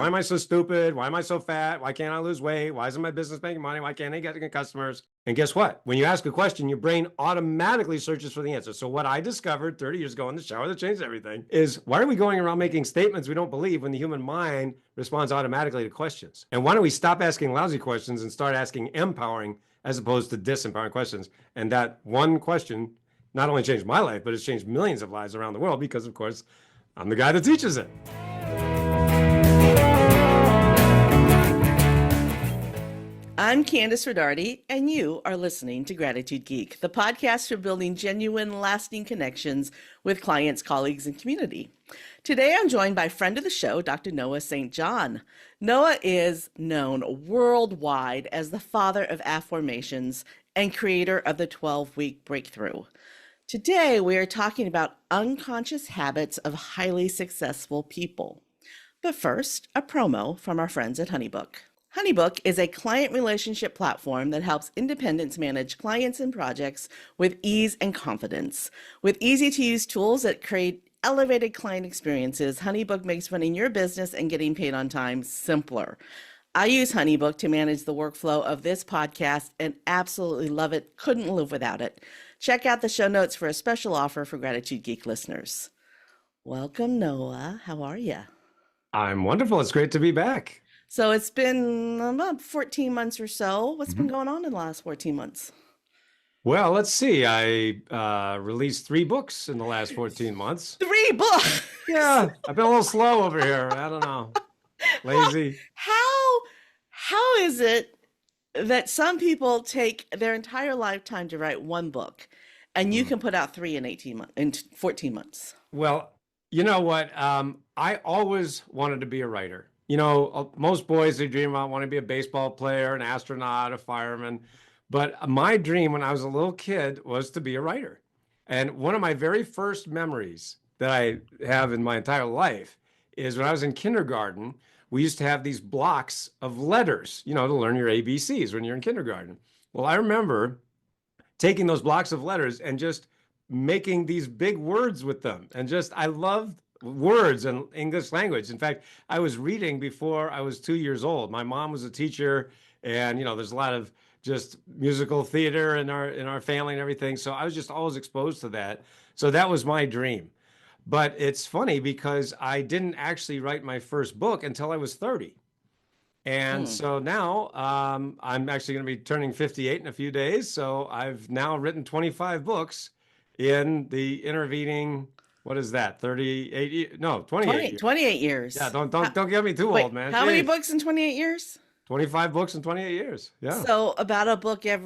Why am I so stupid? Why am I so fat? Why can't I lose weight? Why isn't my business making money? Why can't I get customers? And guess what? When you ask a question, your brain automatically searches for the answer. So what I discovered 30 years ago in the shower that changed everything is, why are we going around making statements we don't believe when the human mind responds automatically to questions? And why don't we stop asking lousy questions and start asking empowering as opposed to disempowering questions? And that one question not only changed my life, but it's changed millions of lives around the world because, of course, I'm the guy that teaches it. I'm Nesbitt-Rodarte, and you are listening to Gratitude Geek, the podcast for building genuine, lasting connections with clients, colleagues, and community. Today, I'm joined by friend of the show, Dr. Noah St. John. Noah is known worldwide as the father of Affirmations and creator of the 12-week breakthrough. Today, we are talking about unconscious habits of highly successful people. But first, a promo from our friends at HoneyBook. HoneyBook is a client relationship platform that helps independents manage clients and projects with ease and confidence. With easy-to-use tools that create elevated client experiences, HoneyBook makes running your business and getting paid on time simpler. I use HoneyBook to manage the workflow of this podcast and absolutely love it. Couldn't live without it. Check out the show notes for a special offer for Gratitude Geek listeners. Welcome, Noah. How are you? I'm wonderful. It's great to be back. So it's been about 14 months or so. What's been going on in the last 14 months? Well, let's see. I released 3 books in the last 14 months. 3 books? Yeah, I've been a little slow over here. I don't know. Lazy. How is it that some people take their entire lifetime to write 1 book and you can put out 3 in 14 months? Well, you know what? I always wanted to be a writer. You know, most boys, they dream about wanting to be a baseball player, an astronaut, a fireman. But my dream when I was a little kid was to be a writer. And one of my very first memories that I have in my entire life is when I was in kindergarten, we used to have these blocks of letters, you know, to learn your ABCs when you're in kindergarten. Well, I remember taking those blocks of letters and just making these big words with them. And just, I loved words and English language. In fact, I was reading before I was 2 years old. My mom was a teacher, and you know, there's a lot of just musical theater in our family and everything. So I was just always exposed to that. So that was my dream. But it's funny because I didn't actually write my first book until I was 30. And so now I'm actually going to be turning 58 in a few days. So I've now written 25 books in the intervening, what is that? 38 years? No, 28 years. 28 years. Yeah, don't get me too old, man. How many books in 28 years? 25 books in 28 years. Yeah. So about a book a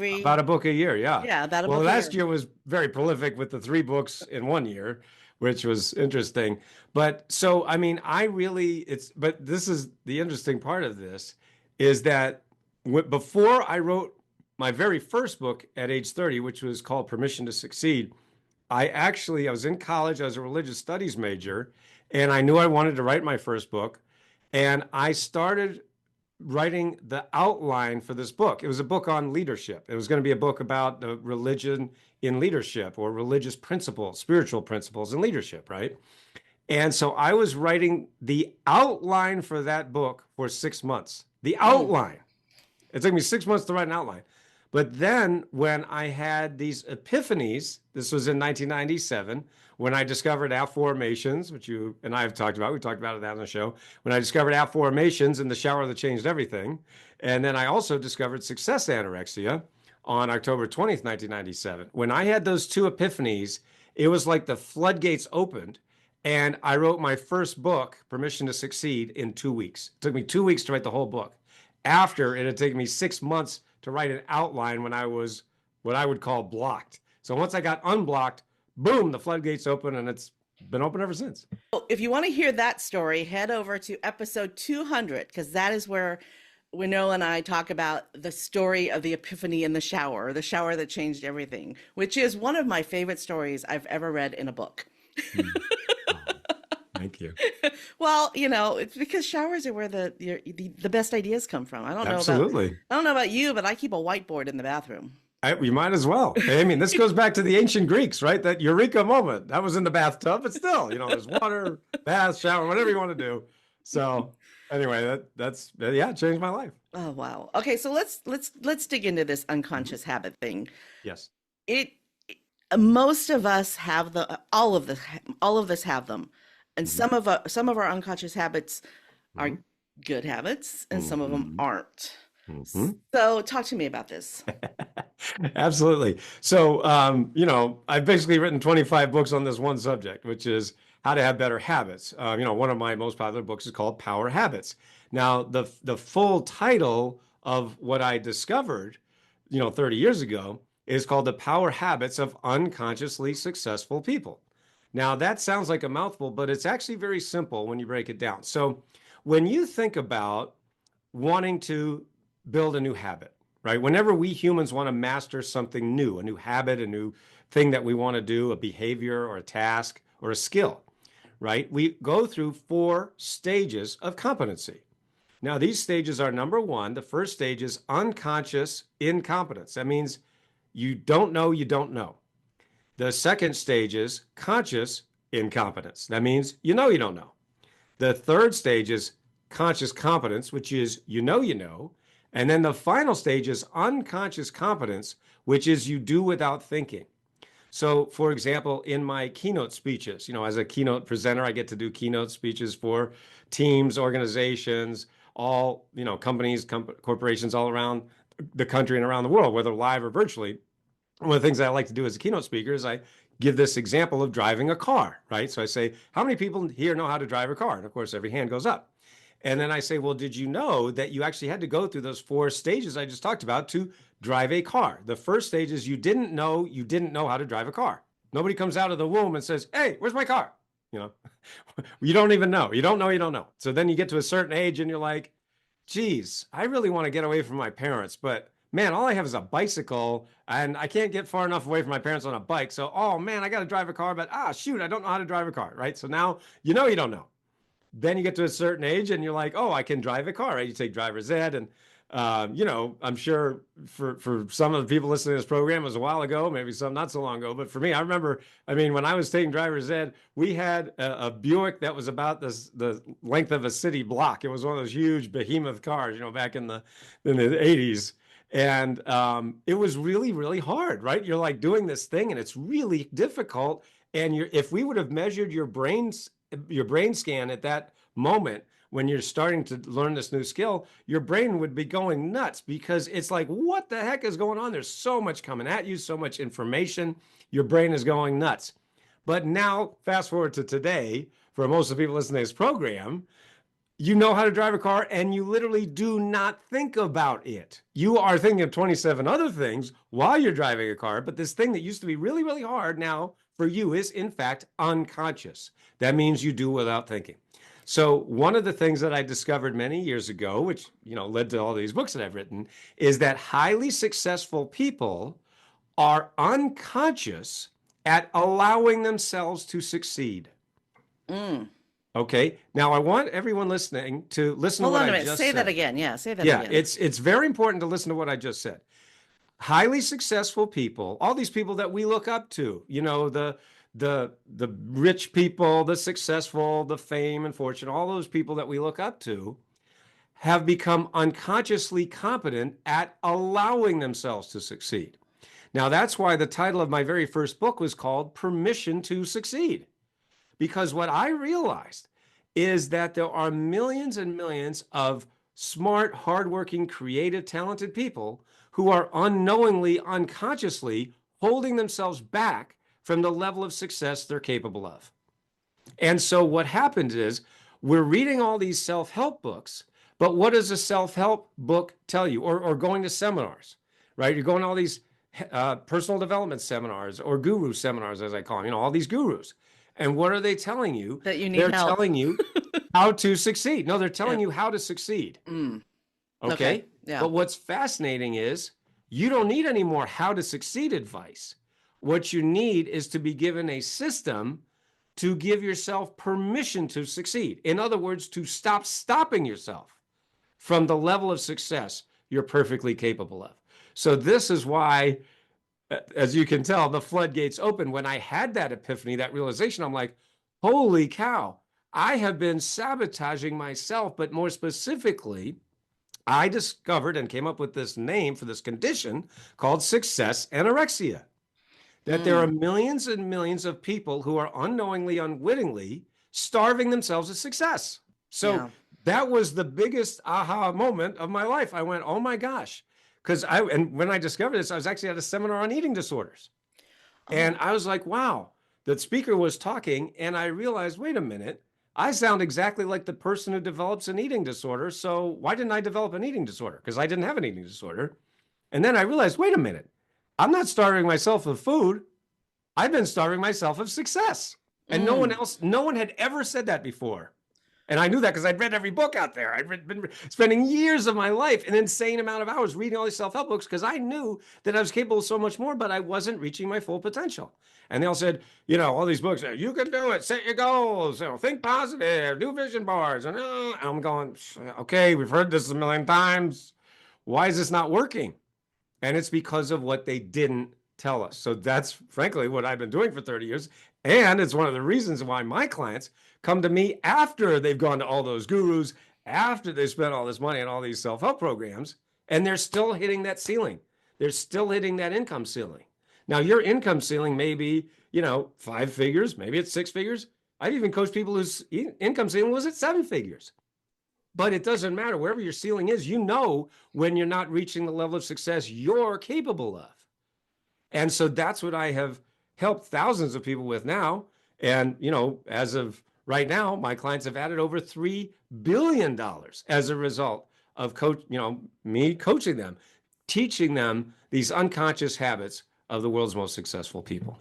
year, yeah. Yeah, about a book a year. Well, last year was very prolific with the 3 books in 1 year, which was interesting. But so, I mean, but this is the interesting part of this, is that before I wrote my very first book at age 30, which was called Permission to Succeed, I was in college, I was a religious studies major, and I knew I wanted to write my first book. And I started writing the outline for this book. It was a book on leadership. It was going to be a book about the religion in leadership, or religious principles, spiritual principles in leadership, right? And so I was writing the outline for that book for 6 months. The outline. It took me 6 months to write an outline. But then when I had these epiphanies, this was in 1997, when I discovered Affirmations, which you and I have talked about. We talked about that on the show. When I discovered Affirmations in the shower that changed everything. And then I also discovered Success Anorexia on October 20th, 1997. When I had those 2 epiphanies, it was like the floodgates opened. And I wrote my first book, Permission to Succeed, in 2 weeks. It took me 2 weeks to write the whole book. After it had taken me 6 months to write an outline when I was what I would call blocked. So once I got unblocked, boom, the floodgates open, and it's been open ever since. If you want to hear that story, head over to episode 200, because that is where Noah and I talk about the story of the epiphany in the shower that changed everything, which is one of my favorite stories I've ever read in a book. Thank you. Well, you know, it's because showers are where the best ideas come from. I don't know about you, but I keep a whiteboard in the bathroom. You might as well. I mean, this goes back to the ancient Greeks, right? That eureka moment. That was in the bathtub, but still, you know, there's water, bath, shower, whatever you want to do. So Anyway, that's yeah, it changed my life. Oh, wow. Okay, so let's dig into this Mhm. unconscious habit thing. Yes. It Most of us have all of us have them. And Hmm. some of our unconscious habits are Hmm. good habits and some of them Hmm. aren't. Hmm. So talk to me about this. Absolutely. So, I've basically written 25 books on this one subject, which is how to have better habits. One of my most popular books is called Power Habits. Now, the full title of what I discovered, 30 years ago is called The Power Habits of Unconsciously Successful People. Now, that sounds like a mouthful, but it's actually very simple when you break it down. So, when you think about wanting to build a new habit, right? Whenever we humans want to master something new, a new habit, a new thing that we want to do, a behavior or a task or a skill, right? We go through 4 stages of competency. Now, these stages are: number one, the first stage is unconscious incompetence. That means you don't know, you don't know. The second stage is conscious incompetence. That means you don't know. The third stage is conscious competence, which is you know you know. And then the final stage is unconscious competence, which is you do without thinking. So, for example, in my keynote speeches, as a keynote presenter, I get to do keynote speeches for teams, organizations, all, companies, corporations all around the country and around the world, whether live or virtually. One of the things I like to do as a keynote speaker is I give this example of driving a car, right? So I say, how many people here know how to drive a car? And of course, every hand goes up. And then I say, well, did you know that you actually had to go through those 4 stages I just talked about to drive a car? The first stage is you didn't know how to drive a car. Nobody comes out of the womb and says, hey, where's my car? You know, you don't even know. You don't know, you don't know. So then you get to a certain age and you're like, geez, I really want to get away from my parents, but man, all I have is a bicycle and I can't get far enough away from my parents on a bike. So, oh man, I got to drive a car, but shoot, I don't know how to drive a car, right? So now you don't know. Then you get to a certain age and you're like, oh, I can drive a car, right? You take driver's ed. And, I'm sure for some of the people listening to this program, it was a while ago, maybe some not so long ago. But for me, I remember, when I was taking driver's ed, we had a Buick that was about the length of a city block. It was one of those huge behemoth cars, back in the 80s. And it was really, really hard, right? You're like doing this thing and it's really difficult. And if we would have measured your brain scan at that moment when you're starting to learn this new skill, your brain would be going nuts because it's like, what the heck is going on? There's so much coming at you, so much information. Your brain is going nuts. But now, fast forward to today, for most of the people listening to this program, you know how to drive a car and you literally do not think about it. You are thinking of 27 other things while you're driving a car, but this thing that used to be really, really hard now for you is in fact unconscious. That means you do without thinking. So one of the things that I discovered many years ago, which, led to all these books that I've written, is that highly successful people are unconscious at allowing themselves to succeed. Mm. Okay. Now I want everyone listening to listen to Hold what on a I minute. just Say that said. again. Yeah, say that Yeah, again. it's very important to listen to what I just said. Highly successful people, all these people that we look up to, the rich people, the successful, the fame and fortune, all those people that we look up to have become unconsciously competent at allowing themselves to succeed. Now, that's why the title of my very first book was called Permission to Succeed. Because what I realized is that there are millions and millions of smart, hardworking, creative, talented people who are unknowingly, unconsciously holding themselves back from the level of success they're capable of. And so what happens is we're reading all these self-help books, but what does a self-help book tell you? Or going to seminars, right? You're going to all these personal development seminars or guru seminars, as I call them, all these gurus. And what are they telling you? That you need They're help. telling you how to succeed. No, they're telling Yeah. you how to succeed. Mm. Okay. Okay. Yeah. But what's fascinating is you don't need any more how to succeed advice. What you need is to be given a system to give yourself permission to succeed. In other words, to stop stopping yourself from the level of success you're perfectly capable of. So this is why, as you can tell, the floodgates open. When I had that epiphany, that realization, I'm like, holy cow, I have been sabotaging myself, but more specifically, I discovered and came up with this name for this condition called success anorexia. That there are millions and millions of people who are unknowingly, unwittingly starving themselves of success. So Yeah. that was the biggest aha moment of my life. I went, oh my gosh. And when I discovered this, I was actually at a seminar on eating disorders. And Oh, I was like, wow, the speaker was talking, and I realized, wait a minute, I sound exactly like the person who develops an eating disorder. So why didn't I develop an eating disorder? Because I didn't have an eating disorder. And then I realized, wait a minute, I'm not starving myself of food. I've been starving myself of success. And mm. no one had ever said that before. And I knew that because I'd read every book out there. Been spending years of my life, an insane amount of hours reading all these self-help books because I knew that I was capable of so much more, but I wasn't reaching my full potential. And they all said, all these books, you can do it, set your goals, think positive, do vision boards. And I'm going, okay, we've heard this a million times. Why is this not working? And it's because of what they didn't tell us. So that's frankly what I've been doing for 30 years. And it's one of the reasons why my clients come to me after they've gone to all those gurus, after they spent all this money on all these self-help programs, and they're still hitting that ceiling. They're still hitting that income ceiling. Now, your income ceiling may be, 5 figures, maybe it's 6 figures. I've even coached people whose income ceiling was at 7 figures. But it doesn't matter. Wherever your ceiling is, when you're not reaching the level of success you're capable of. And so that's what I have helped thousands of people with now. And, as of right now, my clients have added over $3 billion as a result of me coaching them, teaching them these unconscious habits of the world's most successful people.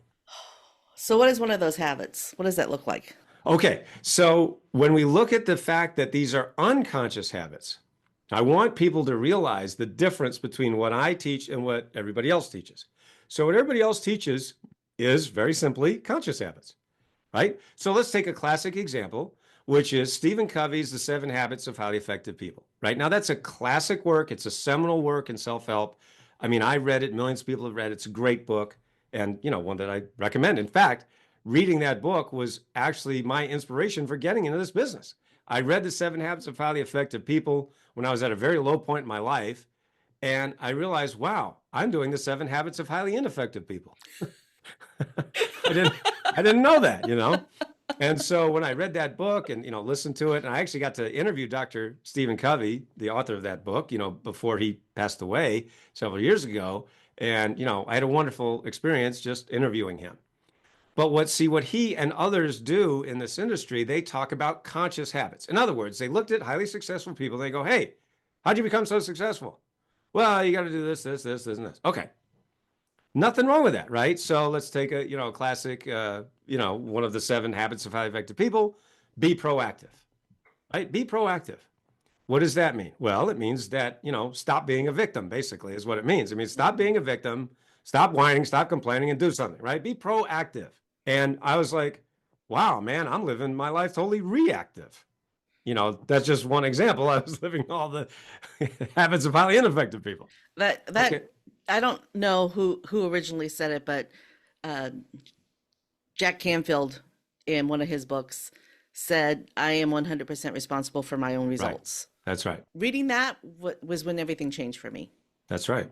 So what is one of those habits? What does that look like? Okay, so when we look at the fact that these are unconscious habits, I want people to realize the difference between what I teach and what everybody else teaches. So what everybody else teaches is very simply conscious habits, right? So let's take a classic example, which is Stephen Covey's The 7 Habits of Highly Effective People, right? Now that's a classic work. It's a seminal work in self-help. I mean, I read it. Millions of people have read it. It's a great book and, one that I recommend. In fact, reading that book was actually my inspiration for getting into this business. I read The 7 Habits of Highly Effective People when I was at a very low point in my life. And I realized, wow, I'm doing The 7 Habits of Highly Ineffective People. I didn't know that, And so when I read that book and, listened to it, and I actually got to interview Dr. Stephen Covey, the author of that book, before he passed away several years ago. And, I had a wonderful experience just interviewing him. But what he and others do in this industry, they talk about conscious habits. In other words, they looked at highly successful people. They go, hey, how'd you become so successful? Well, you got to do this, and this. Okay. Nothing wrong with that, right? So let's take a classic, one of the 7 habits of highly effective people, be proactive, right? Be proactive. What does that mean? Well, it means that, stop being a victim, basically, is what it means. It means stop being a victim, stop whining, stop complaining, and do something, right? Be proactive. And I was like, wow, man, I'm living my life totally reactive. That's just one example. I was living all the habits of highly ineffective people. Okay. I don't know who originally said it, but Jack Canfield in one of his books said, I am 100% responsible for my own results. Right. That's right. Reading that was when everything changed for me. That's right.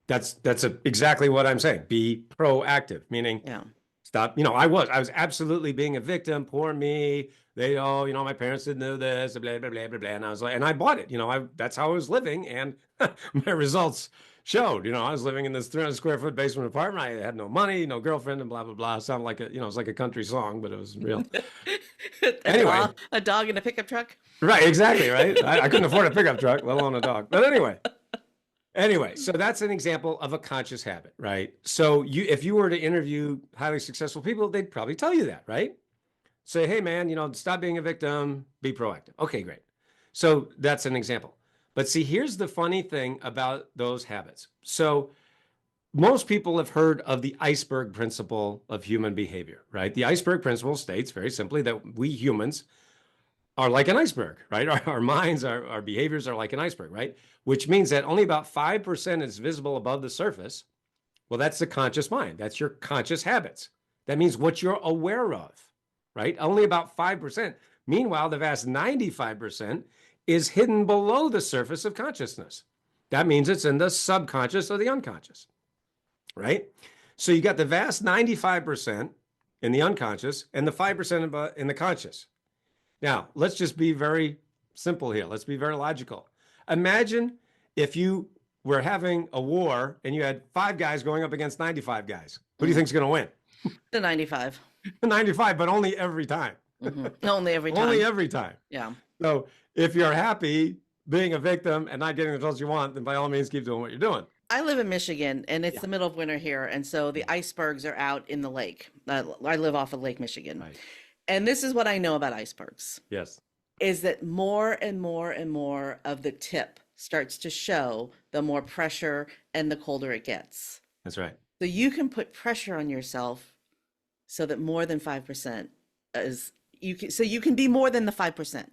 That's exactly what I'm saying. Be proactive, meaning stop. I was absolutely being a victim. Poor me. They, my parents didn't know this, blah, blah, blah, blah, blah. And I was like, and I bought it. That's how I was living. And my results showed. I was living in this 300 square foot basement apartment. I had no money, no girlfriend, and blah, blah, blah. It sounded like it was like a country song, but it was real. Anyway. A dog in a pickup truck? Right, exactly, right? I couldn't afford a pickup truck, let alone a dog. But anyway, so that's an example of a conscious habit, right? So if you were to interview highly successful people, they'd probably tell you that, right? Say, hey, man, stop being a victim, be proactive. Okay, great. So that's an example. But see, here's the funny thing about those habits. So most people have heard of the iceberg principle of human behavior, right? The iceberg principle states very simply that we humans are like an iceberg, right? Our minds, our behaviors are like an iceberg, right? Which means that only about 5% is visible above the surface. Well, that's the conscious mind. That's your conscious habits. That means what you're aware of, right? Only about 5%. Meanwhile, the vast 95% is hidden below the surface of consciousness. That means it's in the subconscious or the unconscious, right? So you got the vast 95% in the unconscious and the 5% in the conscious. Now, let's just be very simple here. Let's be very logical. Imagine if you were having a war and you had 5 guys going up against 95 guys. Who do you think is going to win? The 95. 95, but only every time. Only every time. Only every time. Yeah. So if you're happy being a victim and not getting the results you want, then by all means keep doing what you're doing. I live in Michigan, and it's the middle of winter here, and so the icebergs are out in the lake. I live off of Lake Michigan. Right. And this is what I know about icebergs. Yes. Is that more and more and more of the tip starts to show the more pressure and the colder it gets. That's right. So you can put pressure on yourself so that more than 5% is so you can be more than the 5%,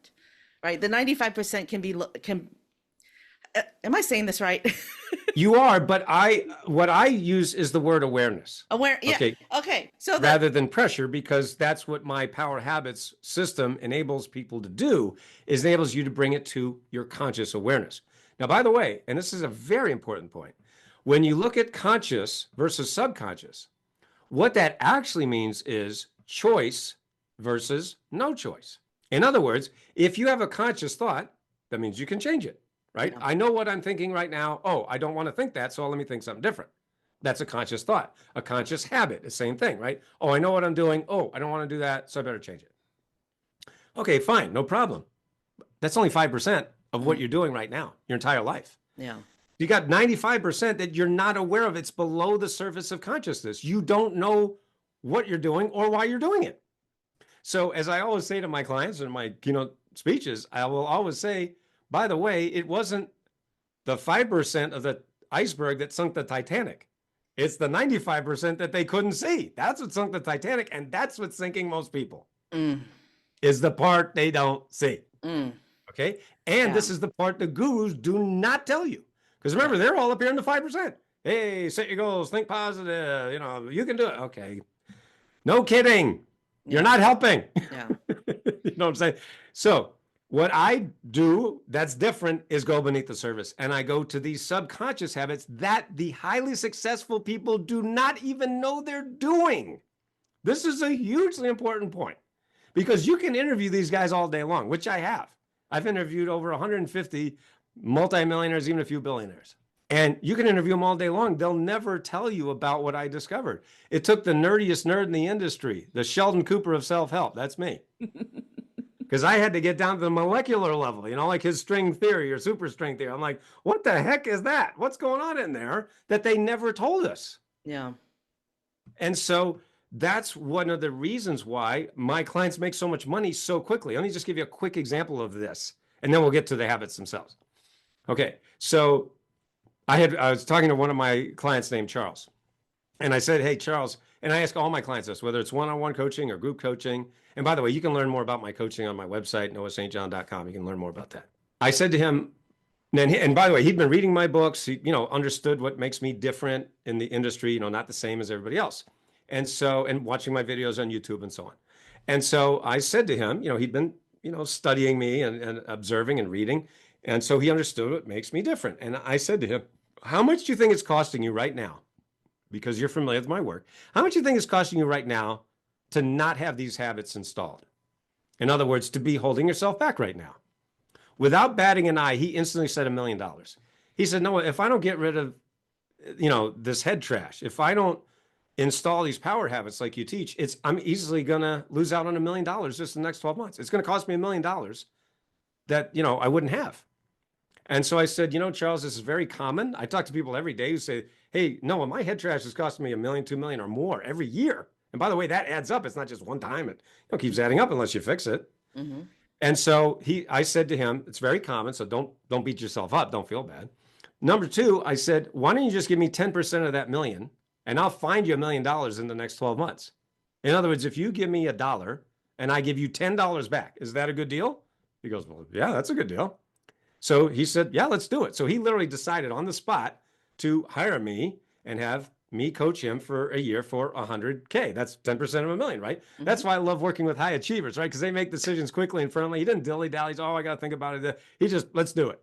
right? The 95% can am I saying this right? You are, but what I use is the word awareness. Yeah. Okay. So rather than pressure, because that's what my power habits system enables people to do, is enables you to bring it to your conscious awareness. Now, by the way, and this is a very important point, when you look at conscious versus subconscious, what that actually means is choice versus no choice. In other words, if you have a conscious thought, that means you can change it, right? Yeah. I know what I'm thinking right now. Oh, I don't want to think that, so let me think something different. That's a conscious thought. A conscious habit, the same thing, right? Oh, I know what I'm doing. Oh, I don't want to do that, so I better change it. Okay, fine, no problem. That's only 5% of what you're doing right now, your entire life. Yeah. You got 95% that you're not aware of. It's below the surface of consciousness. You don't know what you're doing or why you're doing it. So as I always say to my clients in my keynote speeches, I will always say, by the way, it wasn't the 5% of the iceberg that sunk the Titanic. It's the 95% that they couldn't see. That's what sunk the Titanic, and that's what's sinking most people, is the part they don't see. Okay? And this is the part the gurus do not tell you. Because remember, they're all up here in the 5%. Hey, set your goals, think positive, you can do it. Okay. No kidding. You're not helping. Yeah. You know what I'm saying? So what I do that's different is go beneath the surface. And I go to these subconscious habits that the highly successful people do not even know they're doing. This is a hugely important point, because you can interview these guys all day long, which I have. I've interviewed over 150 multimillionaires, even a few billionaires. And you can interview them all day long. They'll never tell you about what I discovered. It took the nerdiest nerd in the industry, the Sheldon Cooper of self-help. That's me. Because I had to get down to the molecular level, like his string theory or superstring theory. I'm like, what the heck is that? What's going on in there that they never told us? Yeah. And so that's one of the reasons why my clients make so much money so quickly. Let me just give you a quick example of this, and then we'll get to the habits themselves. Okay, so I was talking to one of my clients named Charles, and I said, hey, Charles, and I ask all my clients this, whether it's one-on-one coaching or group coaching. And by the way, you can learn more about my coaching on my website, noahstjohn.com. You can learn more about that. I said to him, and by the way, he'd been reading my books. He, understood what makes me different in the industry, not the same as everybody else. And so, and watching my videos on YouTube and so on. And so I said to him, he'd been, studying me and observing and reading. And so he understood what makes me different. And I said to him, how much do you think it's costing you right now? Because you're familiar with my work. How much do you think it's costing you right now to not have these habits installed? In other words, to be holding yourself back right now. Without batting an eye, he instantly said $1 million. He said, Noah, if I don't get rid of, this head trash, if I don't install these power habits like you teach, I'm easily going to lose out on $1 million just in the next 12 months. It's going to cost me $1 million that, I wouldn't have. And so I said, Charles, this is very common. I talk to people every day who say, hey, Noah, my head trash is costing me $1 million, $2 million or more every year. And by the way, that adds up. It's not just one time. It keeps adding up unless you fix it. Mm-hmm. And so I said to him, it's very common. So don't beat yourself up. Don't feel bad. Number two, I said, why don't you just give me 10% of that million and I'll find you $1 million in the next 12 months. In other words, if you give me $1 and I give you $10 back, is that a good deal? He goes, well, yeah, that's a good deal. So he said, yeah, let's do it. So he literally decided on the spot to hire me and have me coach him for a year for 100K. That's 10% of $1 million, right? Mm-hmm. That's why I love working with high achievers, right? Because they make decisions quickly and firmly. He didn't dilly-dally. Oh, I got to think about it. He just, let's do it.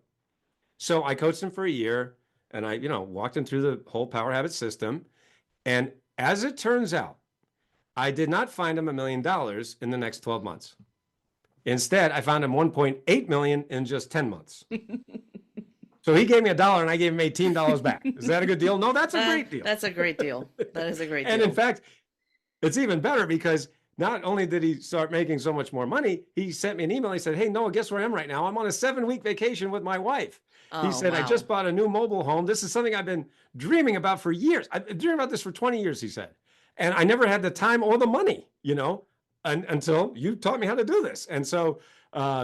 So I coached him for a year, and I, walked him through the whole Power Habit system. And as it turns out, I did not find him $1 million in the next 12 months. Instead, I found him 1.8 million in just 10 months. So he gave me $1 and I gave him $18 back. Is that a good deal? No, that's a great deal. That's a great deal. That is a great deal. And in fact, it's even better because not only did he start making so much more money, he sent me an email. He said, hey, Noah, guess where I am right now? I'm on a 7-week vacation with my wife. He said, wow. I just bought a new mobile home. This is something I've been dreaming about for years. I've been dreaming about this for 20 years, he said. And I never had the time or the money, until you taught me how to do this. And so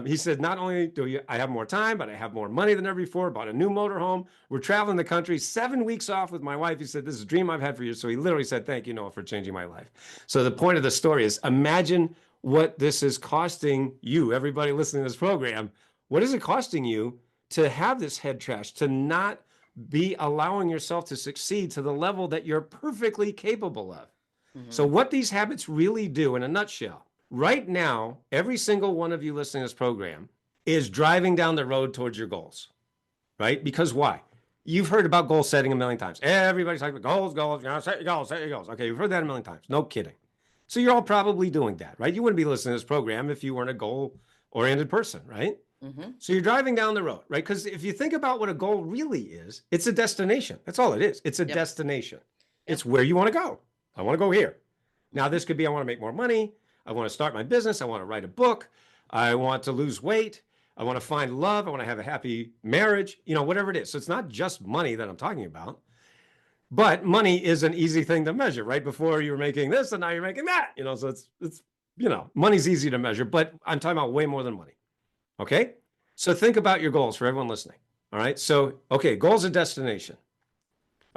he said, not only do I have more time, but I have more money than ever before, bought a new motorhome. We're traveling the country, 7 weeks off with my wife. He said, this is a dream I've had for years. So he literally said, thank you, Noah, for changing my life. So the point of the story is imagine what this is costing you, everybody listening to this program. What is it costing you to have this head trash, to not be allowing yourself to succeed to the level that you're perfectly capable of? Mm-hmm. So what these habits really do in a nutshell, right now, every single one of you listening to this program is driving down the road towards your goals, right? Because why? You've heard about goal setting a million times. Everybody's talking about goals, set your goals. Okay, you've heard that a million times. No kidding. So you're all probably doing that, right? You wouldn't be listening to this program if you weren't a goal-oriented person, right? Mm-hmm. So you're driving down the road, right? Because if you think about what a goal really is, it's a destination. That's all it is. It's a destination. It's where you want to go. I want to go here. Now, this could be I want to make more money. I want to start my business. I want to write a book. I want to lose weight. I want to find love. I want to have a happy marriage, whatever it is. So it's not just money that I'm talking about, but money is an easy thing to measure, right? Before you were making this and now you're making that, so it's money's easy to measure, but I'm talking about way more than money. Okay. So think about your goals for everyone listening. All right. So, okay. Goals and destination.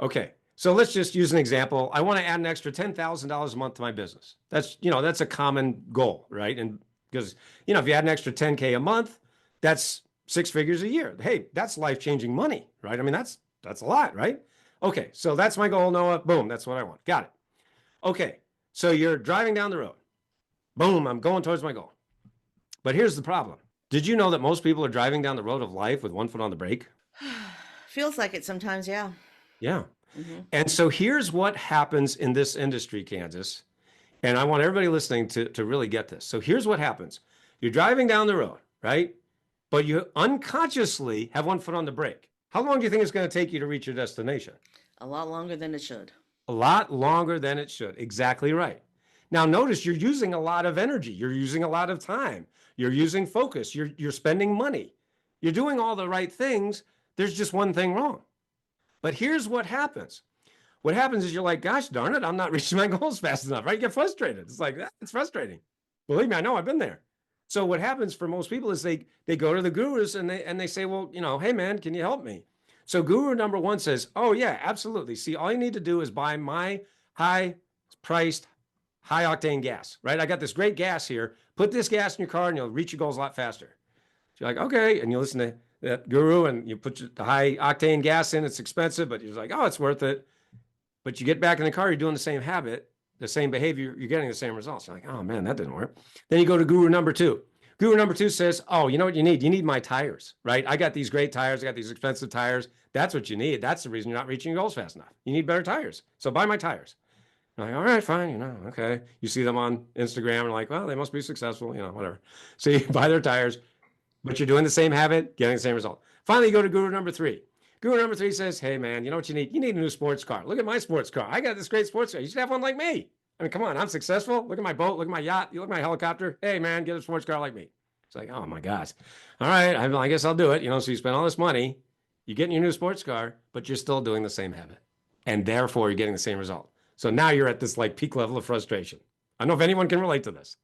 Okay. So let's just use an example. I want to add an extra $10,000 a month to my business. That's a common goal, right? And because, if you add an extra 10K a month, that's 6 figures a year. Hey, that's life-changing money, right? I mean, that's a lot, right? Okay. So that's my goal, Noah. Boom. That's what I want. Got it. Okay. So you're driving down the road. Boom. I'm going towards my goal. But here's the problem. Did you know that most people are driving down the road of life with one foot on the brake? Feels like it sometimes, yeah. Yeah. Mm-hmm. And so here's what happens in this industry, Kansas. And I want everybody listening to really get this. So here's what happens. You're driving down the road, right? But you unconsciously have one foot on the brake. How long do you think it's going to take you to reach your destination? A lot longer than it should. A lot longer than it should. Exactly right. Now, notice you're using a lot of energy. You're using a lot of time. You're using focus. You're spending money. You're doing all the right things. There's just one thing wrong. But here's what happens. What happens is you're like, gosh darn it, I'm not reaching my goals fast enough, right? You get frustrated. It's like, it's frustrating. Believe me, I know, I've been there. So what happens for most people is they go to the gurus and they say, well, hey man, can you help me? So guru number 1 says, oh yeah, absolutely. See, all you need to do is buy my high-priced, high-octane gas, right? I got this great gas here. Put this gas in your car and you'll reach your goals a lot faster. So you're like, okay. And you listen to that guru and you put the high-octane gas in. It's expensive, but you're like, oh, it's worth it. But you get back in the car, you're doing the same habit, the same behavior, you're getting the same results. You're like, oh man, that didn't work. Then you go to guru number 2. Guru number 2 says, oh, you know what you need? You need my tires, right? I got these great tires. I got these expensive tires. That's what you need. That's the reason you're not reaching your goals fast enough. You need better tires. So buy my tires. You're like, all right, fine. Okay. You see them on Instagram and like, well, they must be successful, whatever. So you buy their tires, but you're doing the same habit, getting the same result. Finally, you go to guru number 3. Guru number 3 says, hey man, you know what you need? You need a new sports car. Look at my sports car. I got this great sports car. You should have one like me. I mean, come on, I'm successful. Look at my boat. Look at my yacht. You look at my helicopter. Hey man, get a sports car like me. It's like, oh my gosh. All right, I guess I'll do it. So you spend all this money, you get in your new sports car, but you're still doing the same habit. And therefore you're getting the same result. So now you're at this like peak level of frustration. I don't know if anyone can relate to this.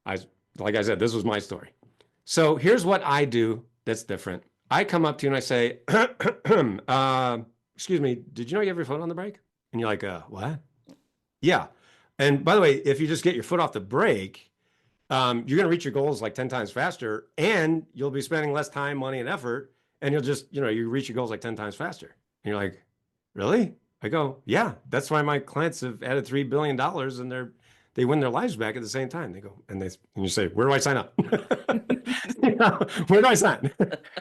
Like I said, this was my story. So here's what I do that's different. I come up to you and I say, excuse me, did you know you have your foot on the brake? And you're like, what? Yeah. And by the way, if you just get your foot off the brake, you're going to reach your goals like 10 times faster, and you'll be spending less time, money, and effort. And you'll just, you reach your goals like 10 times faster. And you're like, really? I go, yeah, that's why my clients have added $3 billion dollars and they win their lives back at the same time. They go, and you say, where do I sign up? Where do I sign?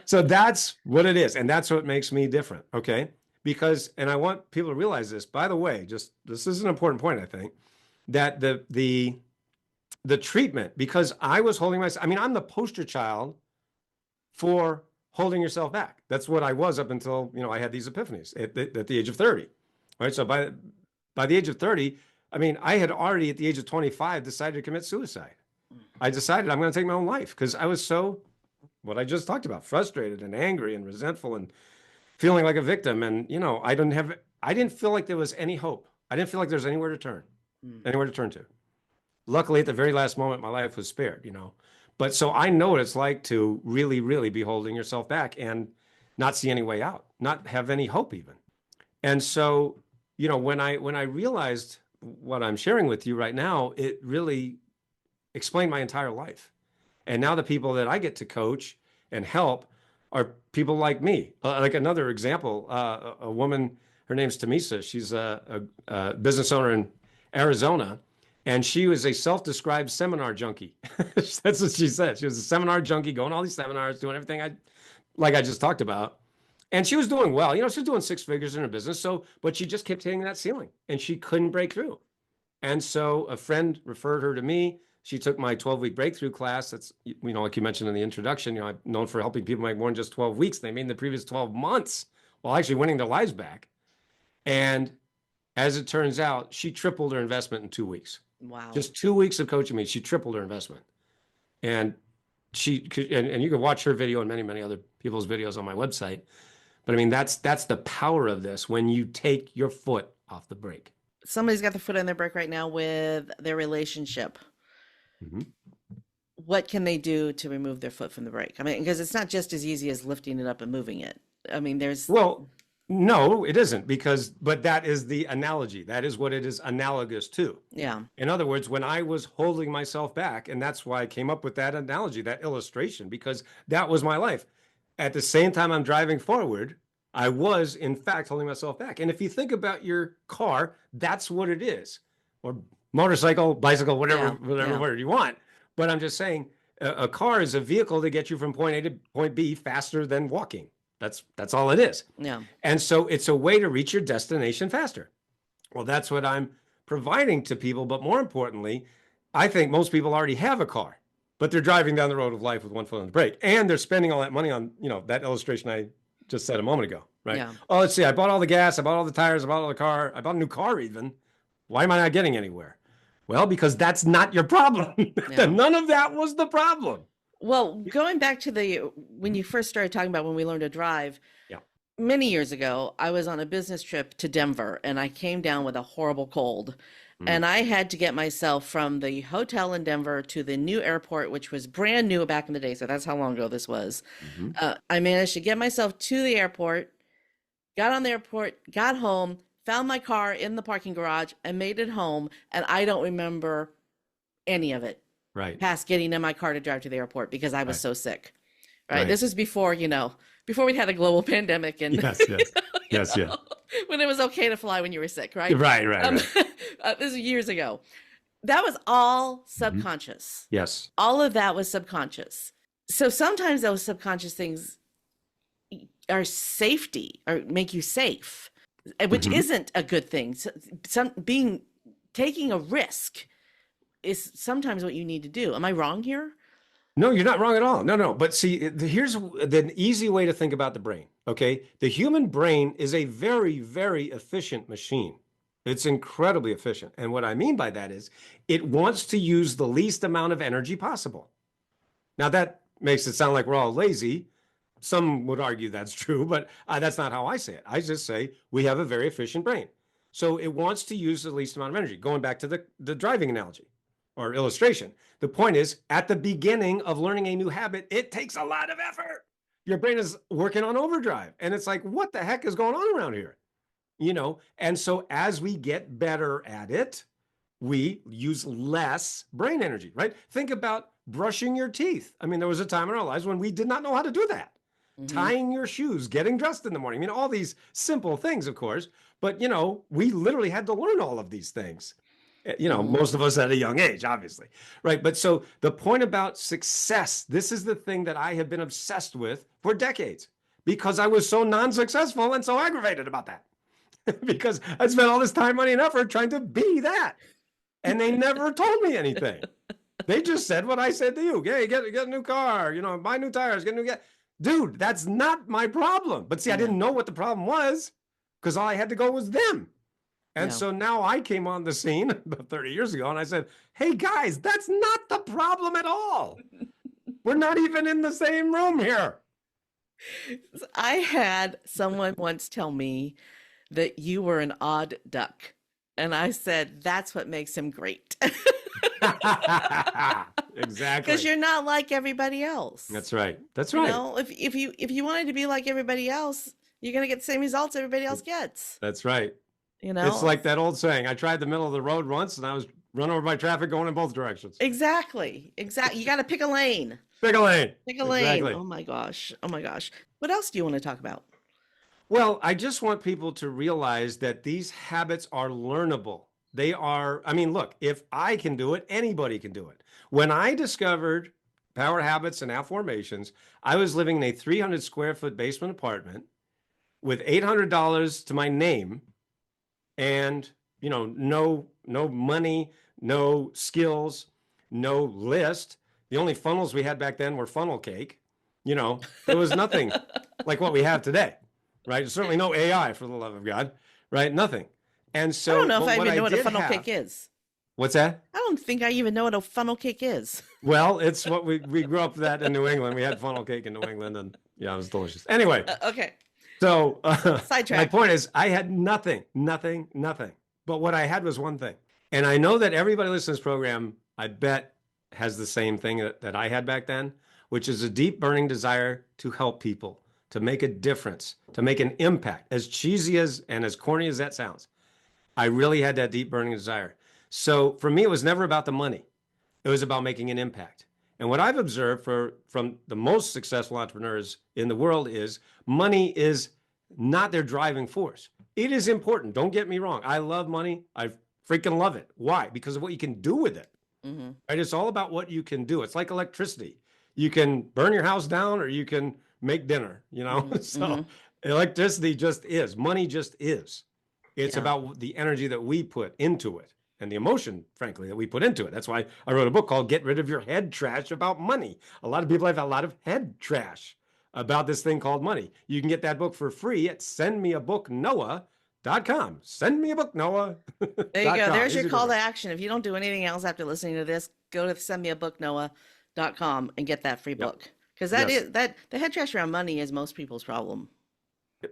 So that's what it is. And that's what makes me different. Okay. Because, and I want people to realize this, by the way, just this is an important point, I think, that the treatment, because I was holding myself, I mean, I'm the poster child for holding yourself back. That's what I was up until, I had these epiphanies at the age of 30. Right. So by the age of 30, I mean, I had already at the age of 25 decided to commit suicide. I decided I'm going to take my own life because I was so, what I just talked about, frustrated and angry and resentful and feeling like a victim. And, I didn't feel like there was any hope. I didn't feel like there was anywhere to turn to. Luckily, at the very last moment, my life was spared, But so I know what it's like to really, really be holding yourself back and not see any way out, not have any hope even. And so, when I realized what I'm sharing with you right now, it really explained my entire life. And now the people that I get to coach and help are people like me. Like another example, a woman, her name's Tamisa. She's a business owner in Arizona. And she was a self-described seminar junkie. That's what she said. She was a seminar junkie, going to all these seminars, doing everything I just talked about. And she was doing well. She was doing six figures in her business. But she just kept hitting that ceiling and she couldn't break through. And so a friend referred her to me. She took my 12-week breakthrough class. That's, like you mentioned in the introduction, I'm known for helping people make more than just 12 weeks. They made in the previous 12 months while actually winning their lives back. And as it turns out, she tripled her investment in 2 weeks. Wow. Just 2 weeks of coaching me, she tripled her investment. And she could, and you can watch her video and many, many other people's videos on my website. But I mean, that's the power of this when you take your foot off the brake. Somebody's got the foot on their brake right now with their relationship. Mm-hmm. What can they do to remove their foot from the brake? I mean, because it's not just as easy as lifting it up and moving it. I mean, Well, no, it isn't but that is the analogy. That is what it is analogous to. Yeah. In other words, when I was holding myself back, and that's why I came up with that analogy, that illustration, because that was my life. At the same time I'm driving forward, I was in fact holding myself back. And if you think about your car, that's what it is. Or motorcycle, bicycle, whatever word you want. But I'm just saying a car is a vehicle to get you from point A to point B faster than walking. That's all it is. Yeah. And so it's a way to reach your destination faster. Well, that's what I'm providing to people. But more importantly, I think most people already have a car, but they're driving down the road of life with one foot on the brake. And they're spending all that money on, that illustration I just said a moment ago, right? Yeah. Oh, let's see. I bought all the gas. I bought all the tires. I bought all the car. I bought a new car even. Why am I not getting anywhere? Well, because that's not your problem. Yeah. None of that was the problem. Well, going back to when you first started talking about when we learned to drive, many years ago, I was on a business trip to Denver and I came down with a horrible cold. And I had to get myself from the hotel in Denver to the new airport, which was brand new back in the day. So that's how long ago this was. I managed to get myself to the airport, got on the airport, got home, found my car in the parking garage and made it home. And I don't remember any of it. Right. Past getting in my car to drive to the airport because I was so sick. Right. This was before, before we'd had a global pandemic and yes. When it was okay to fly when you were sick, right? Right. This is years ago. That was all subconscious. Yes. All of that was subconscious. So sometimes those subconscious things are safety or make you safe, which isn't a good thing. Taking a risk is sometimes what you need to do. Am I wrong here? No, you're not wrong at all. No. But see, here's the easy way to think about the brain. Okay. The human brain is a very, very efficient machine. It's incredibly efficient. And what I mean by that is it wants to use the least amount of energy possible. Now that makes it sound like we're all lazy. Some would argue that's true, but that's not how I say it. I just say we have a very efficient brain. So it wants to use the least amount of energy. Going back to the driving analogy or illustration. The point is, at the beginning of learning a new habit, it takes a lot of effort. Your brain is working on overdrive. And it's like, what the heck is going on around here? And so as we get better at it, we use less brain energy, right? Think about brushing your teeth. I mean, there was a time in our lives when we did not know how to do that. tying your shoes, getting dressed in the morning. I mean, all these simple things, of course, but we literally had to learn all of these things. Most of us at a young age, obviously, right? But so the point about success, this is the thing that I have been obsessed with for decades because I was so non-successful and so aggravated about that because I spent all this time, money, and effort trying to be that. And they never told me anything. They just said what I said to you. Hey, get a new car, buy new tires, get a new gas. Dude, that's not my problem. But see, I didn't know what the problem was because all I had to go was them. And so now I came on the scene about 30 years ago and I said, hey guys, that's not the problem at all. We're not even in the same room here. I had someone once tell me that you were an odd duck. And I said, that's what makes him great. Exactly. Because you're not like everybody else. That's right. That's right. If you wanted to be like everybody else, you're going to get the same results everybody else gets. That's right. It's like that old saying, I tried the middle of the road once and I was run over by traffic going in both directions. Exactly. You got to pick a lane. Pick a lane. Exactly. Oh my gosh. What else do you want to talk about? Well, I just want people to realize that these habits are learnable. They are, look, if I can do it, anybody can do it. When I discovered Power Habits and Affirmations, I was living in a 300 square foot basement apartment with $800 to my name and, no money, no skills, no list. The only funnels we had back then were funnel cake. There was nothing like what we have today, right? Certainly no AI, for the love of God, right? Nothing. And so I don't know if I even know what a funnel cake is. What's that? I don't think I even know what a funnel cake is. Well, it's what we grew up with that in New England. We had funnel cake in New England and yeah, it was delicious. Anyway. Okay. So sidetrack. My point is I had nothing. But what I had was one thing. And I know that everybody listening to this program, I bet, has the same thing that I had back then, which is a deep burning desire to help people, to make a difference, to make an impact. As cheesy and as corny as that sounds, I really had that deep burning desire. So for me, it was never about the money. It was about making an impact. And what I've observed from the most successful entrepreneurs in the world is money is not their driving force. It is important. Don't get me wrong. I love money. I freaking love it. Why? Because of what you can do with it. Right? It's all about what you can do. It's like electricity. You can burn your house down or you can make dinner, So electricity just is. Money just is. It's about the energy that we put into it. And the emotion, frankly, that we put into it. That's why I wrote a book called Get Rid of Your Head Trash About Money. A lot of people have a lot of head trash about this thing called money. You can get that book for free at sendmeabooknoah.com. Send me a book, Noah. There you go. There's your call to action. If you don't do anything else after listening to this, go to sendmeabooknoah.com and get that free book. Because the head trash around money is most people's problem.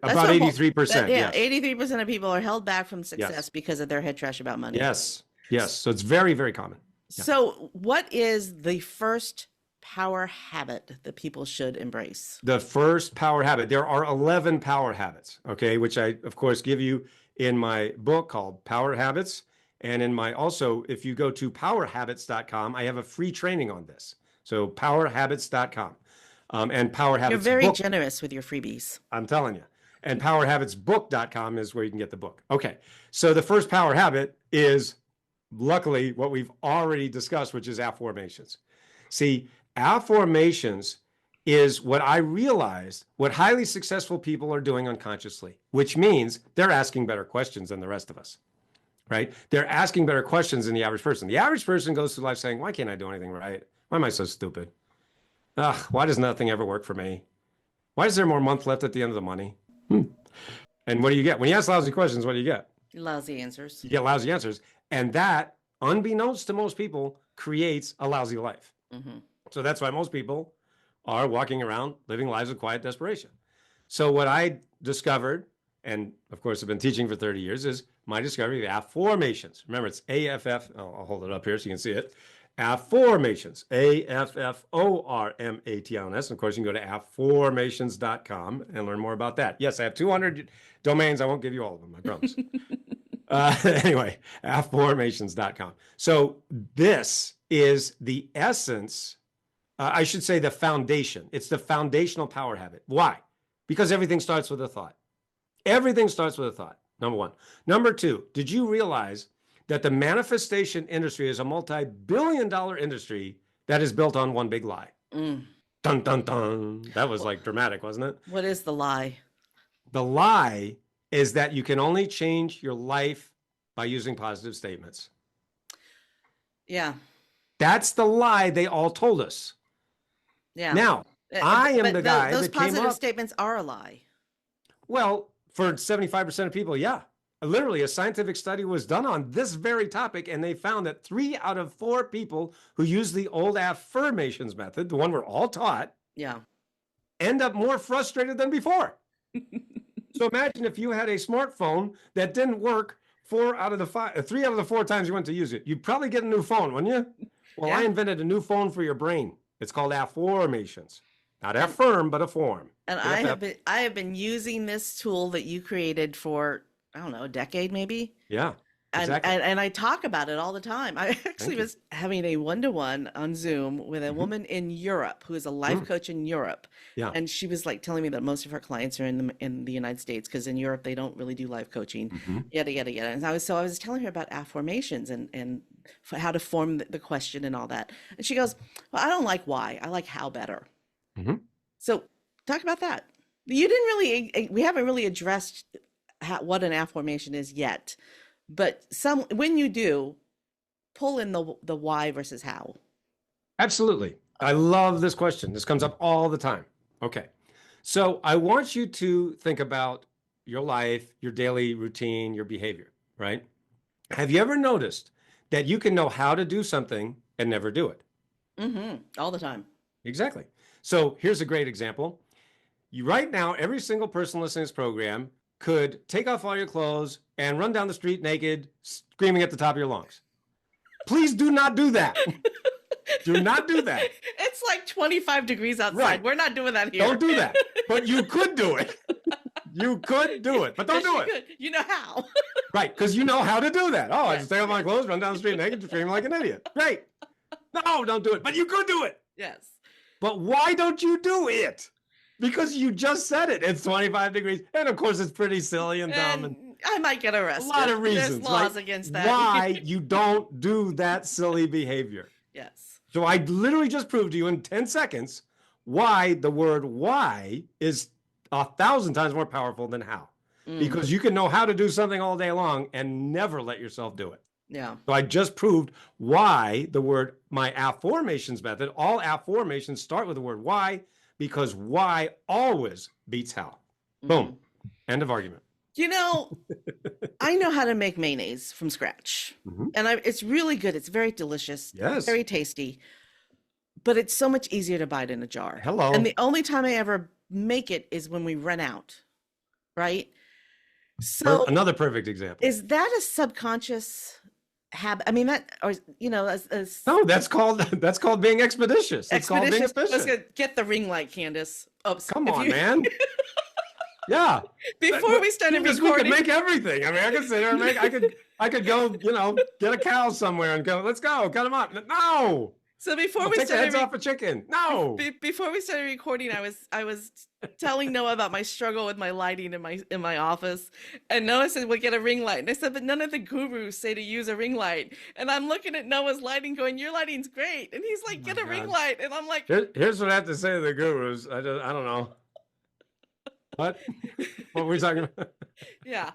About 83%. Yeah, 83% of people are held back from success because of their head trash about money. Yes. So it's very, very common. Yeah. So what is the first power habit that people should embrace? The first power habit. There are 11 power habits, okay, which I, of course, give you in my book called Power Habits. And also, if you go to powerhabits.com, I have a free training on this. So powerhabits.com. And Power Habits. You're very generous with your freebies. I'm telling you. And powerhabitsbook.com is where you can get the book. Okay. So the first power habit is luckily what we've already discussed, which is affirmations. See, affirmations is what I realized what highly successful people are doing unconsciously, which means they're asking better questions than the rest of us, right? They're asking better questions than the average person. The average person goes through life saying, why can't I do anything right? Why am I so stupid? Why does nothing ever work for me? Why is there more month left at the end of the money? And what do you get? When you ask lousy questions, what do you get? Lousy answers. You get lousy answers. And that, unbeknownst to most people, creates a lousy life. So that's why most people are walking around living lives of quiet desperation. So what I discovered, and of course I've been teaching for 30 years, is my discovery of affirmations. Remember, it's AFF. I'll hold it up here so you can see it. Affirmations, AFFORMATIONS. Of course, you can go to afformations.com and learn more about that. Yes, I have 200 domains. I won't give you all of them, I promise. Anyway, afformations.com. So this is the essence I should say the foundation. It's the foundational power habit. Why? Because everything starts with a thought. Everything starts with a thought, number one. Number two, did you realize that the manifestation industry is a multi-billion-dollar industry that is built on one big lie? Dun, dun, dun. That was like dramatic, wasn't it? What is the lie? The lie is that you can only change your life by using positive statements. Yeah. That's the lie they all told us. Yeah. Now, I am the guy those that came positive up. statements are a lie. Well, for 75% of people, yeah. Literally, a scientific study was done on this very topic, and they found that 3 out of 4 people who use the old affirmations method, the one we're all taught, Yeah. end up more frustrated than before. So imagine if you had a smartphone that didn't work 3 out of the 4 times you went to use it. You'd probably get a new phone, wouldn't you? Well, Yeah. I invented a new phone for your brain. It's called Affirmations. Not affirm, but a form. And I have been using this tool that you created for, I don't know, a decade maybe. Yeah, And, exactly. and I talk about it all the time. I actually was having a one-to-one on Zoom with a woman in Europe who is a life coach in Europe. Yeah. And she was like telling me that most of her clients are in the United States, because in Europe they don't really do life coaching, yada, yada, yada. And I was telling her about affirmations and how to form the question and all that. And she goes, well, I don't like why. I like how better. So talk about that. We haven't really addressed what an affirmation is yet. But when you do, pull in the why versus how. Absolutely. I love this question. This comes up all the time. Okay. So I want you to think about your life, your daily routine, your behavior, right? Have you ever noticed that you can know how to do something and never do it? All the time. Exactly. So here's a great example. Right now, every single person listening to this program could take off all your clothes and run down the street naked, screaming at the top of your lungs. Please do not do that. Do not do that. It's like 25 degrees outside. Right. We're not doing that here. Don't do that. But you could do it. You could do it, but don't do it. You know how. Right, because you know how to do that. Oh, I Yes. just take off my clothes, run down the street naked, screaming like an idiot. Great. No, don't do it. But you could do it. Yes. But why don't you do it? Because you just said it. It's 25 degrees. And of course, it's pretty silly and dumb. And I might get arrested. a lot of reasons. There's laws right? against that. Why you don't do that silly behavior. Yes. So I literally just proved to you in 10 seconds why the word why is 1,000 times more powerful than how. Because you can know how to do something all day long and never let yourself do it. Yeah. So I just proved why my affirmations method, all affirmations start with the word why, because why always beats how. Boom. End of argument. You know, I know how to make mayonnaise from scratch. And it's really good. It's very delicious. Yes. Very tasty. But it's so much easier to buy it in a jar. Hello. And the only time I ever make it is when we run out. Right? So Another perfect example. is that a subconscious habit? I mean, No, that's called being expeditious. It's called being Let's efficient. get the ring light, Candace. Oops. Come on, man. Yeah. Before we started We recording, could make everything. I mean, I could sit there and I could go, get a cow somewhere and go, let's go, cut them up. No. so before Take the heads off a chicken. No. Before we started recording, I was telling Noah about my struggle with my lighting in my office, and Noah said, "Well, get a ring light." And I said, "But none of the gurus say to use a ring light." And I'm looking at Noah's lighting, going, "Your lighting's great." And he's like, "Get a ring light." And I'm like, Here's what I have to say to the gurus. I don't know. What were we talking about? "Yeah,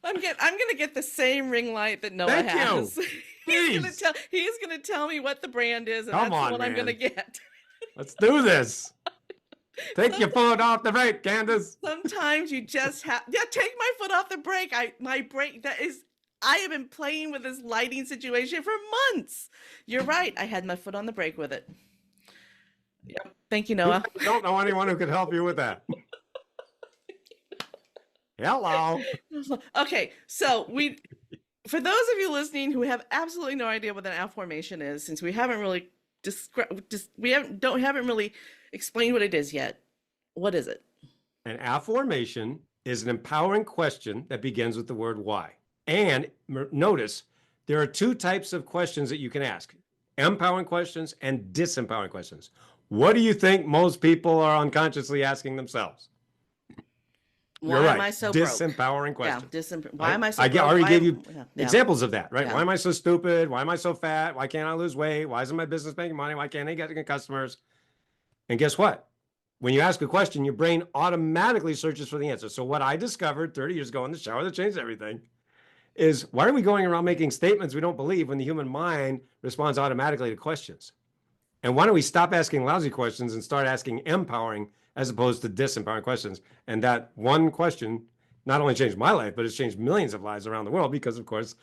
I'm gonna get the same ring light that Noah Thank you. has." He's Jeez. gonna tell me what the brand is, and Come that's on, what I'm man. gonna get. Let's do this. Take your foot off the brake, Candace. Sometimes you just have take my foot off the brake. I have been playing with this lighting situation for months. You're right. I had my foot on the brake with it. Yep. Thank you, Noah. I don't know anyone who could help you with that. Hello. Okay, so for those of you listening who have absolutely no idea what an affirmation is, since we haven't really haven't really explained what it is yet, what is it? An affirmation is an empowering question that begins with the word why. And notice there are 2 types of questions that you can ask: empowering questions and disempowering questions. What do you think most people are unconsciously asking themselves? You're Why am right. I so broke? Disempowering Yeah, questions. why Right? am I so broke? already Why gave you yeah, examples of that, right? yeah. Why am I so stupid? Why am I so fat? Why can't I lose weight? Why isn't my business making money? Why can't I get customers? And guess what? When you ask a question, your brain automatically searches for the answer. So what I discovered 30 years ago in the shower that changed everything is, why are we going around making statements we don't believe when the human mind responds automatically to questions? And why don't we stop asking lousy questions and start asking empowering as opposed to disempowering questions? And that one question not only changed my life, but it's changed millions of lives around the world because, of course,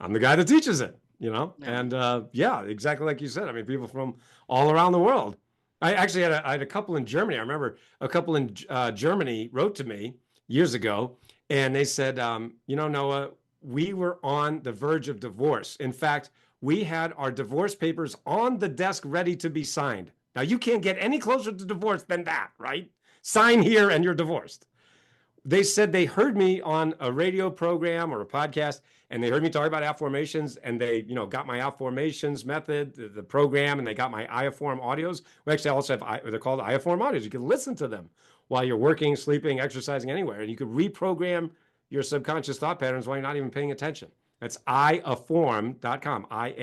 I'm the guy that teaches it, Yeah. And yeah, exactly like you said. I mean, people from all around the world. I actually I had a couple in Germany. I remember a couple in Germany wrote to me years ago, and they said, Noah, we were on the verge of divorce. In fact, we had our divorce papers on the desk ready to be signed. Now, you can't get any closer to divorce than that, right? Sign here and you're divorced. They said they heard me on a radio program or a podcast, and they heard me talk about affirmations, and they, got my affirmations method, the program, and they got my iAfform audios. We actually also have, they're called iAfform audios. You can listen to them while you're working, sleeping, exercising, anywhere, and you can reprogram your subconscious thought patterns while you're not even paying attention. That's iafform.com, IAFFORM,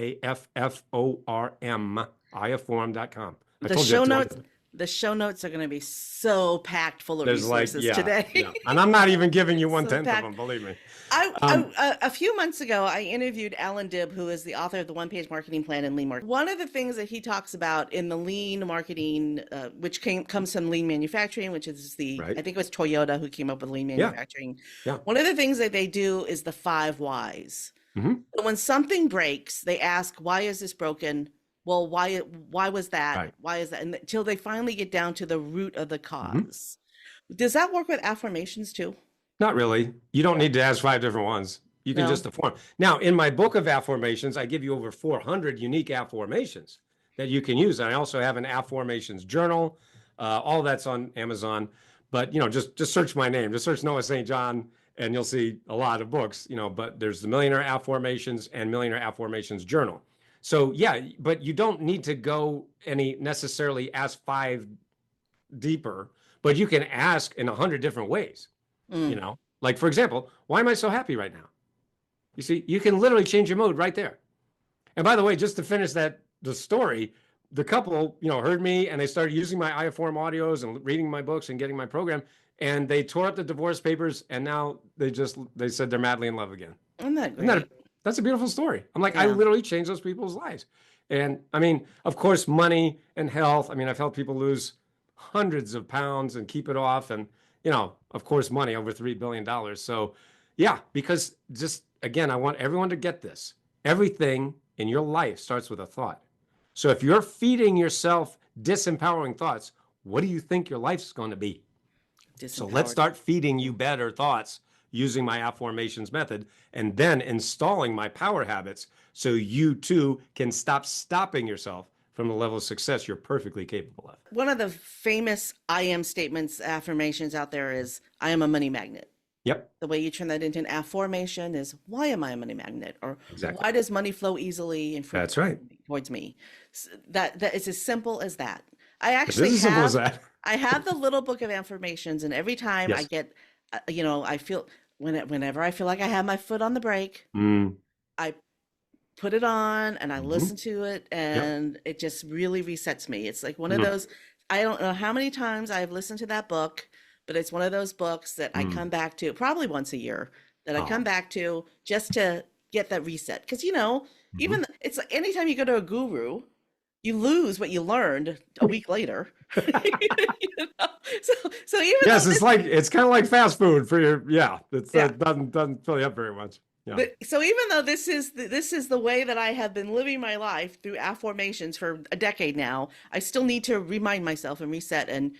iafform.com. The show notes are going to be so packed full of There's resources today. Yeah. And I'm not even giving you 1/10 packed. of them, believe me. A few months ago, I interviewed Alan Dibb, who is the author of the One-Page Marketing Plan and Lean Marketing. One of the things that he talks about in the lean marketing, which comes from lean manufacturing, which is I think it was Toyota who came up with lean manufacturing. Yeah. One of the things that they do is the 5 whys. So when something breaks, they ask, why is this broken? Well, why was that? Right. Why is that? Until they finally get down to the root of the cause. Does that work with affirmations too? Not really. You don't need to ask 5 different ones. You can just affirm. Now, in my book of affirmations, I give you over 400 unique affirmations that you can use. And I also have an affirmations journal. All that's on Amazon. But, just search my name. Just search Noah St. John, and you'll see a lot of books. But there's the Millionaire Affirmations and Millionaire Affirmations Journal. So yeah, but you don't need to go necessarily ask 5 deeper, but you can ask in 100 different ways. Like, for example, why am I so happy right now? You see, you can literally change your mood right there. And by the way, just to finish the story, the couple, heard me and they started using my iAfform audios and reading my books and getting my program, and they tore up the divorce papers, and now they said they're madly in love again. Isn't that great? That's a beautiful story. I'm like, I literally changed those people's lives. And I mean, of course, money and health. I mean, I've helped people lose hundreds of pounds and keep it off. And, of course, money, over $3 billion. So yeah, because just, again, I want everyone to get this. Everything in your life starts with a thought. So if you're feeding yourself disempowering thoughts, what do you think your life's going to be? So let's start feeding you better thoughts using my affirmations method, and then installing my power habits so you too can stop stopping yourself from the level of success you're perfectly capable of. One of the famous I am statements, affirmations out there is, I am a money magnet. Yep. The way you turn that into an affirmation is, why am I a money magnet? Or exactly. Why does money flow easily and That's right. towards me? That is as simple as that. I have the little book of affirmations, and every time I get, I feel, whenever I feel like I have my foot on the brake, I put it on and I listen to it, and it just really resets me. It's like one of those, I don't know how many times I've listened to that book, but it's one of those books that I come back to probably once a year, that I come back to just to get that reset. Because, even it's like anytime you go to a guru, you lose what you learned a week later. So even it's kind of like fast food for your it doesn't fill you up very much. Yeah. But so even though this is the way that I have been living my life through affirmations for a decade now, I still need to remind myself and reset. And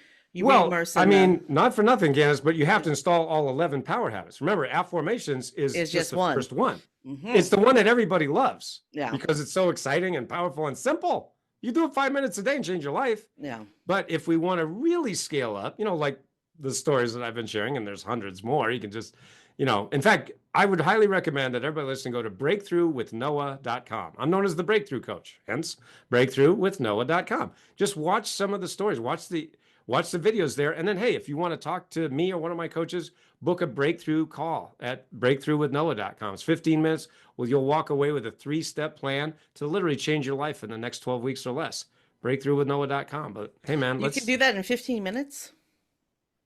not for nothing, Candace, but you have to install all 11 power habits. Remember, affirmations is just the first one. It's the one that everybody loves because it's so exciting and powerful and simple. You do it 5 minutes a day and change your life. Yeah. But if we want to really scale up, like the stories that I've been sharing, and there's hundreds more. You can just, in fact, I would highly recommend that everybody listening go to breakthroughwithnoah.com. I'm known as the Breakthrough Coach, hence breakthroughwithnoah.com. Just watch some of the stories, watch the videos there. And then, hey, if you want to talk to me or one of my coaches, book a breakthrough call at breakthroughwithnoah.com. It's 15 minutes. Well, you'll walk away with a 3-step plan to literally change your life in the next 12 weeks or less. Breakthroughwithnoah.com. But hey, man, You can do that in 15 minutes?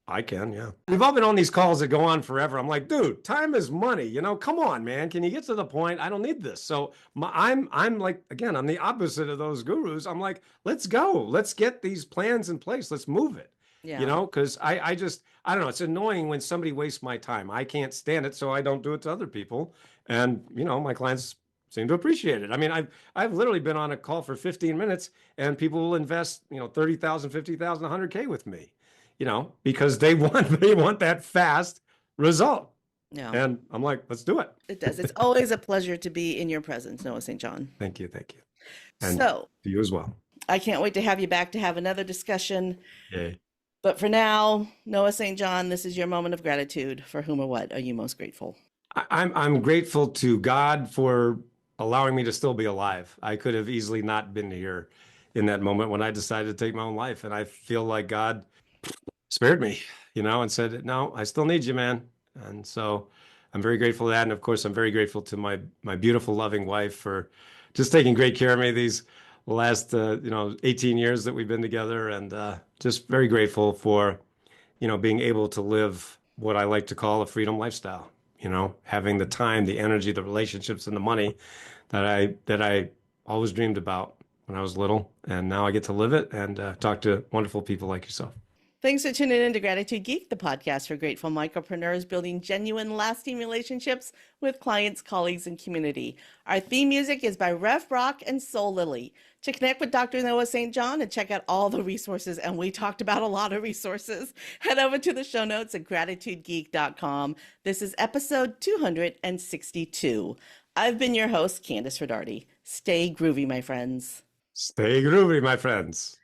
I can, yeah. We've all been on these calls that go on forever. I'm like, dude, time is money. Come on, man. Can you get to the point? I don't need this. So I'm like, again, I'm the opposite of those gurus. I'm like, let's go. Let's get these plans in place. Let's move it. Yeah. Because I don't know. It's annoying when somebody wastes my time. I can't stand it, so I don't do it to other people. And, my clients seem to appreciate it. I mean, I've literally been on a call for 15 minutes and people will invest, 30,000, 50,000, 100K with me, because they want that fast result. Yeah. And I'm like, let's do it. It does. It's always a pleasure to be in your presence, Noah St. John. Thank you. And so to you as well. I can't wait to have you back to have another discussion. Yay. But for now, Noah St. John, this is your moment of gratitude. For whom or what are you most grateful? I'm grateful to God for allowing me to still be alive. I could have easily not been here in that moment when I decided to take my own life. And I feel like God spared me, and said, no, I still need you, man. And so I'm very grateful for that. And of course, I'm very grateful to my beautiful, loving wife for just taking great care of me these last, 18 years that we've been together. And just very grateful for, being able to live what I like to call a freedom lifestyle, having the time, the energy, the relationships, and the money that I always dreamed about when I was little. And now I get to live it and talk to wonderful people like yourself. Thanks for tuning in to Gratitude Geek, the podcast for grateful micropreneurs building genuine, lasting relationships with clients, colleagues, and community. Our theme music is by Rev Rock and Soul Lily. To connect with Dr. Noah St. John and check out all the resources, and we talked about a lot of resources, head over to the show notes at gratitudegeek.com. This is episode 262. I've been your host, Candace Rodarte. Stay groovy, my friends. Stay groovy, my friends.